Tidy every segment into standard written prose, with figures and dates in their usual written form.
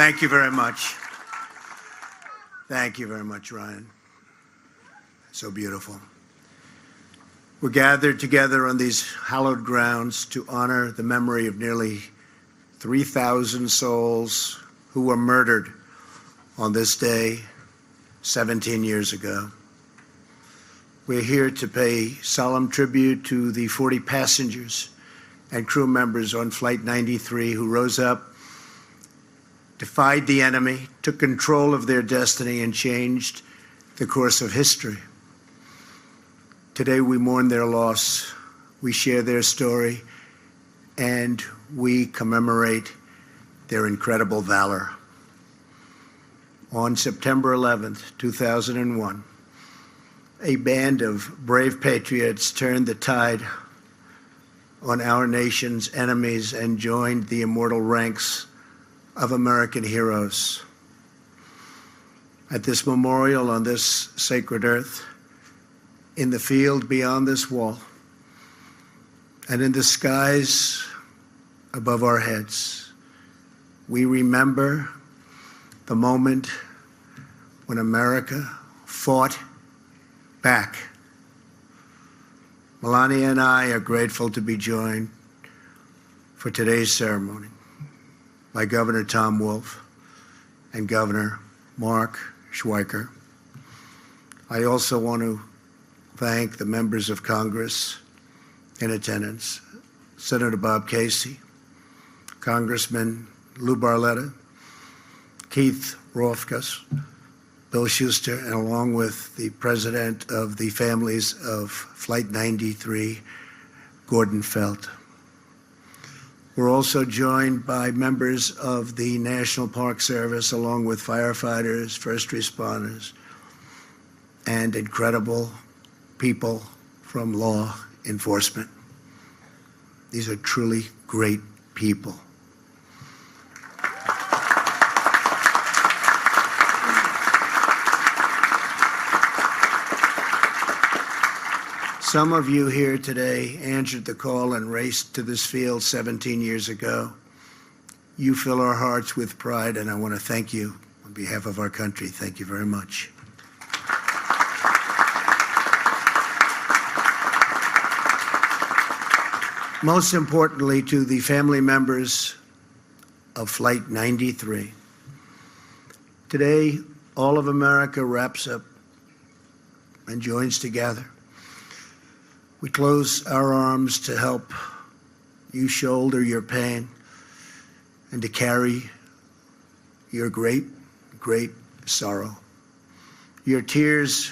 Thank you very much. Thank you very much, Ryan. So beautiful. We're gathered together on these hallowed grounds to honor the memory of nearly 3,000 souls who were murdered on this day 17 years ago. We're here to pay solemn tribute to the 40 passengers and crew members on Flight 93 who rose up, defied the enemy, took control of their destiny, and changed the course of history. Today we mourn their loss, we share their story, and we commemorate their incredible valor. On September 11th, 2001, a band of brave patriots turned the tide on our nation's enemies and joined the immortal ranks of American heroes. At this memorial on this sacred earth, in the field beyond this wall, and in the skies above our heads, we remember the moment when America fought back. Melania and I are grateful to be joined for today's ceremony by Governor Tom Wolf and Governor Mark Schweiker. I also want to thank the members of Congress in attendance, Senator Bob Casey, Congressman Lou Barletta, Keith Rothfuss, Bill Schuster, and along with the president of the families of Flight 93, Gordon Felt. We're also joined by members of the National Park Service, along with firefighters, first responders, and incredible people from law enforcement. These are truly great people. Some of you here today answered the call and raced to this field 17 years ago. You fill our hearts with pride, and I want to thank you on behalf of our country. Thank you very much. Most importantly, to the family members of Flight 93. Today, all of America wraps up and joins together. We close our arms to help you shoulder your pain and to carry your great, great sorrow. Your tears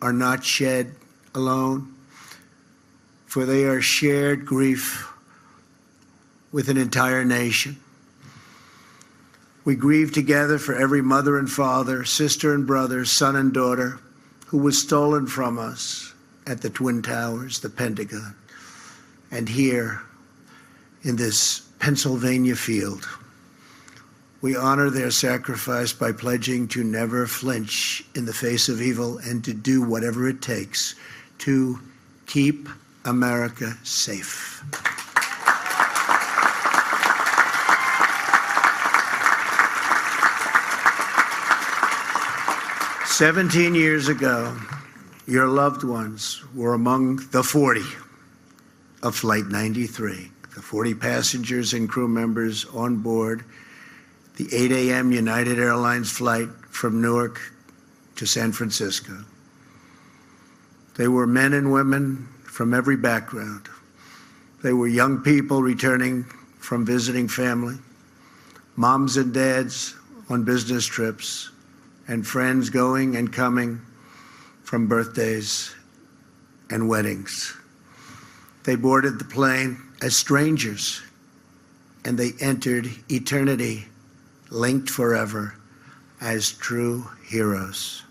are not shed alone, for they are shared grief with an entire nation. We grieve together for every mother and father, sister and brother, son and daughter who was stolen from us at the Twin Towers, the Pentagon, and here in this Pennsylvania field. We honor their sacrifice by pledging to never flinch in the face of evil and to do whatever it takes to keep America safe. "17 years ago, your loved ones were among the 40 of Flight 93, the 40 passengers and crew members on board the 8 a.m. United Airlines flight from Newark to San Francisco. They were men and women from every background. They were young people returning from visiting family, moms and dads on business trips, and friends going and coming from birthdays and weddings. They boarded the plane as strangers, and they entered eternity, linked forever as true heroes.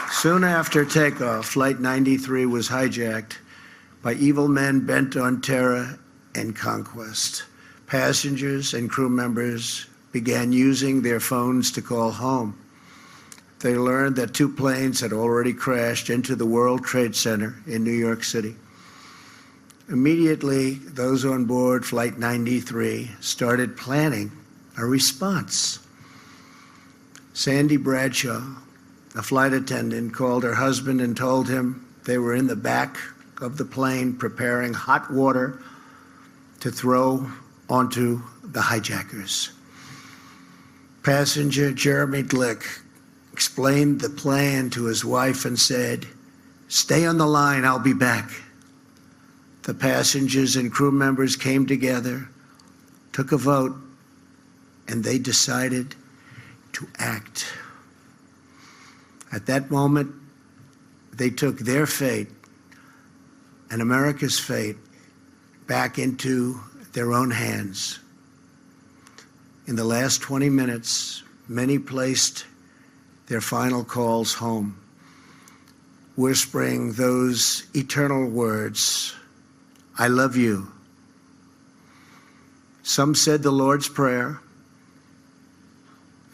Soon after takeoff, Flight 93 was hijacked by evil men bent on terror and conquest. Passengers and crew members began using their phones to call home. They learned that 2 planes had already crashed into the World Trade Center in New York City. Immediately, those on board Flight 93 started planning a response. Sandy Bradshaw, a flight attendant, called her husband and told him they were in the back of the plane preparing hot water to throw onto the hijackers. Passenger Jeremy Glick explained the plan to his wife and said, "Stay on the line, I'll be back." The passengers and crew members came together, took a vote, and they decided to act. At that moment, they took their fate and America's fate back into their own hands. In the last 20 minutes, many placed their final calls home, whispering those eternal words, "I love you." Some said the Lord's Prayer,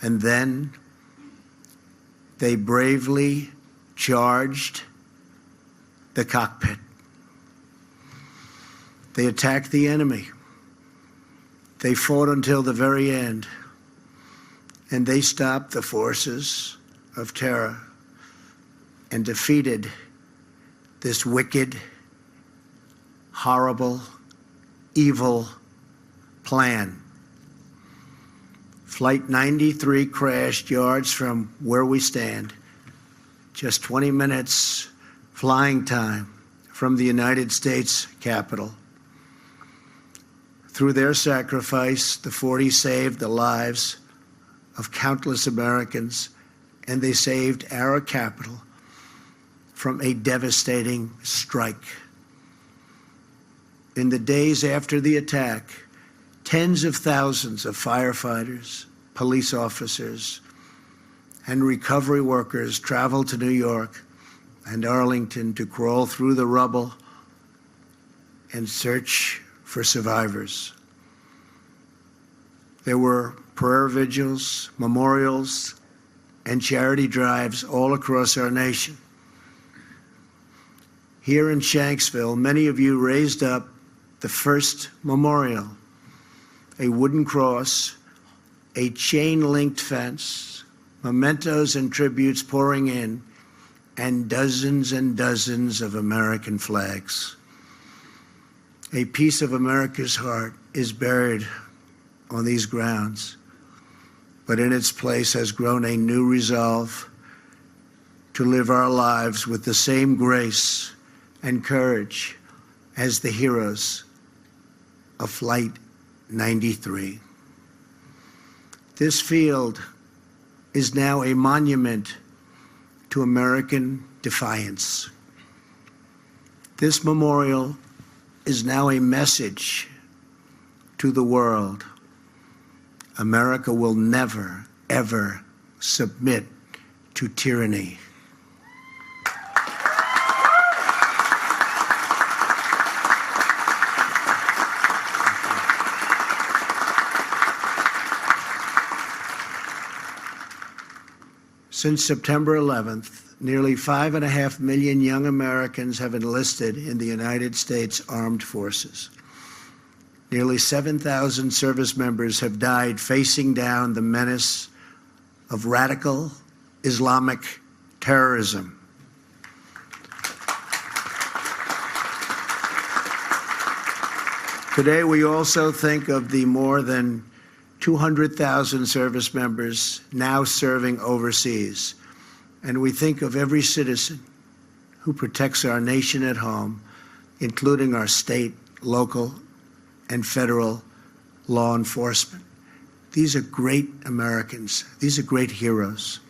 and then they bravely charged the cockpit. They attacked the enemy. They fought until the very end, and they stopped the forces of terror and defeated this wicked, horrible, evil plan. Flight 93 crashed yards from where we stand, just 20 minutes flying time from the United States Capitol. Through their sacrifice, the 40 saved the lives of countless Americans, and they saved our capital from a devastating strike. In the days after the attack, tens of thousands of firefighters, police officers, and recovery workers traveled to New York and Arlington to crawl through the rubble and search for survivors. There were prayer vigils, memorials, and charity drives all across our nation. Here in Shanksville, many of you raised up the first memorial, a wooden cross, a chain-linked fence, mementos and tributes pouring in, and dozens of American flags. A piece of America's heart is buried on these grounds, but in its place has grown a new resolve to live our lives with the same grace and courage as the heroes of Flight 93. This field is now a monument to American defiance. This memorial is now a message to the world. America will never, ever submit to tyranny. Since September 11th, nearly 5.5 million young Americans have enlisted in the United States Armed Forces. Nearly 7,000 service members have died facing down the menace of radical Islamic terrorism. Today, we also think of the more than 200,000 service members now serving overseas. And we think of every citizen who protects our nation at home, including our state, local, and federal law enforcement. These are great Americans. These are great heroes.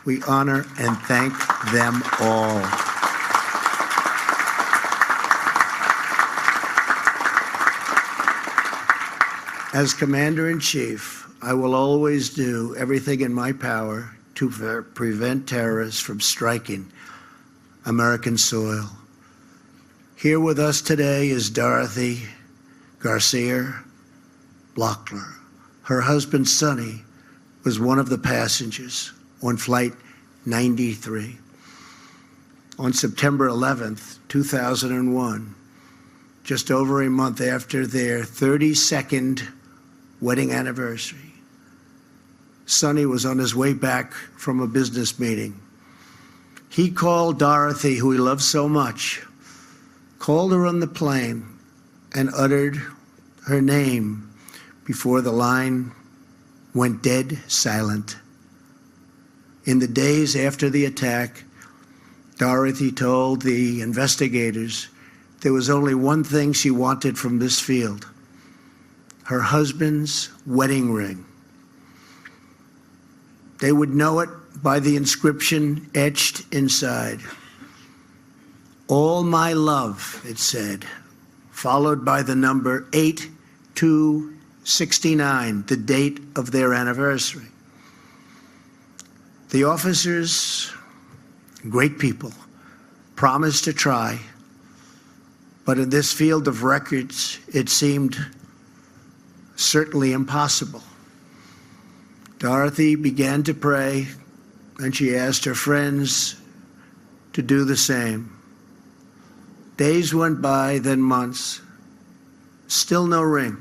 We honor and thank them all. As Commander-in-Chief, I will always do everything in my power to prevent terrorists from striking American soil. Here with us today is Dorothy Garcia Blockler. Her husband, Sonny, was one of the passengers on Flight 93. On September 11th, 2001, just over a month after their 32nd wedding anniversary. Sonny was on his way back from a business meeting. He called Dorothy, who he loved so much, called her on the plane and uttered her name before the line went dead silent. In the days after the attack, Dorothy told the investigators there was only one thing she wanted from this field: her husband's wedding ring. They would know it by the inscription etched inside. "All my love," it said, followed by the number 8269, the date of their anniversary. The officers, great people, promised to try, but in this field of records, it seemed certainly impossible. Dorothy began to pray, and she asked her friends to do the same. Days went by, then months. Still no ring.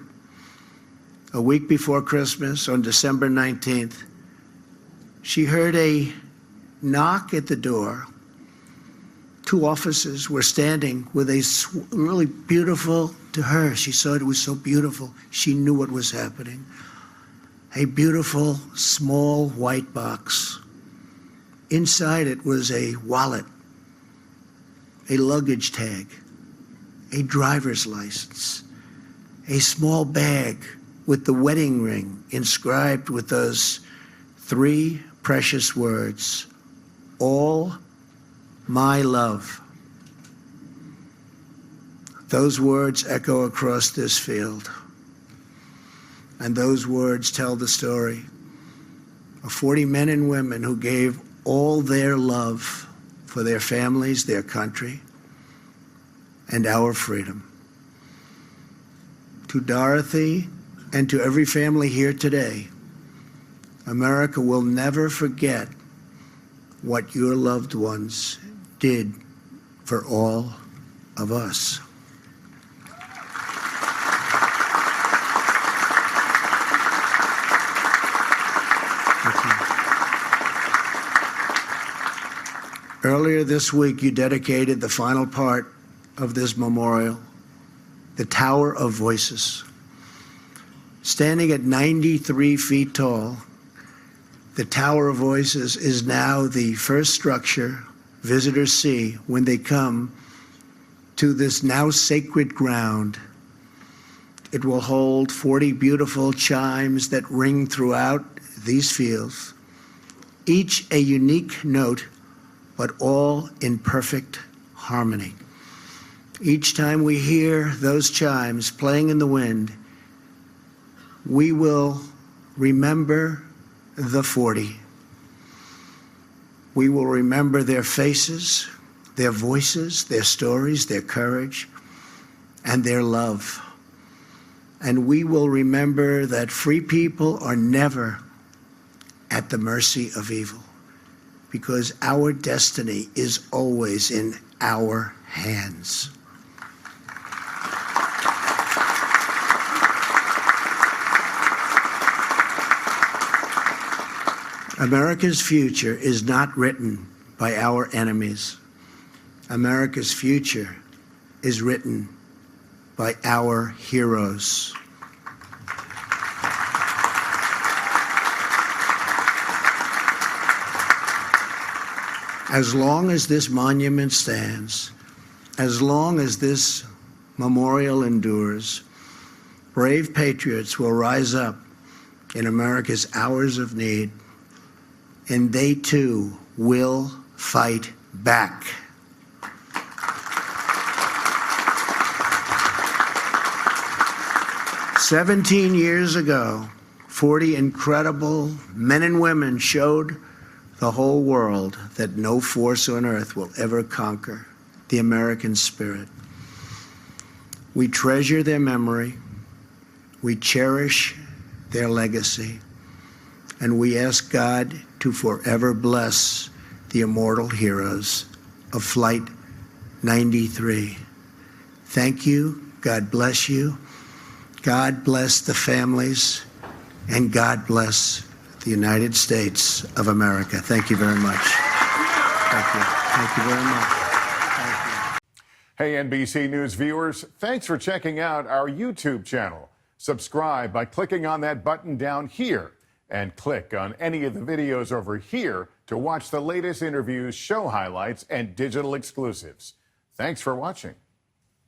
A week before Christmas, on December 19th, she heard a knock at the door. Two officers were standing with a really beautiful, to her, she saw it was so beautiful, she knew what was happening. A beautiful, small white box. Inside it was a wallet, a luggage tag, a driver's license, a small bag with the wedding ring inscribed with those three precious words: "All my love." Those words echo across this field. And those words tell the story of 40 men and women who gave all their love for their families, their country, and our freedom. To Dorothy and to every family here today, America will never forget what your loved ones did for all of us. Earlier this week, you dedicated the final part of this memorial, the Tower of Voices. Standing at 93 feet tall, the Tower of Voices is now the first structure visitors see when they come to this now sacred ground. It will hold 40 beautiful chimes that ring throughout these fields, each a unique note, but all in perfect harmony. Each time we hear those chimes playing in the wind, we will remember the 40. We will remember their faces, their voices, their stories, their courage, and their love. And we will remember that free people are never at the mercy of evil, because our destiny is always in our hands. America's future is not written by our enemies. America's future is written by our heroes. As long as this monument stands, as long as this memorial endures, brave patriots will rise up in America's hours of need, and they too will fight back. "17 years ago, 40 incredible men and women showed the whole world that no force on earth will ever conquer the American spirit. We treasure their memory, we cherish their legacy, and we ask God to forever bless the immortal heroes of Flight 93. Thank you. God bless you. God bless the families. And God bless the United States of America. Thank you very much. Thank you. Thank you very much. Thank you. Hey, NBC News viewers, thanks for checking out our YouTube channel. Subscribe by clicking on that button down here and click on any of the videos over here to watch the latest interviews, show highlights, and digital exclusives. Thanks for watching.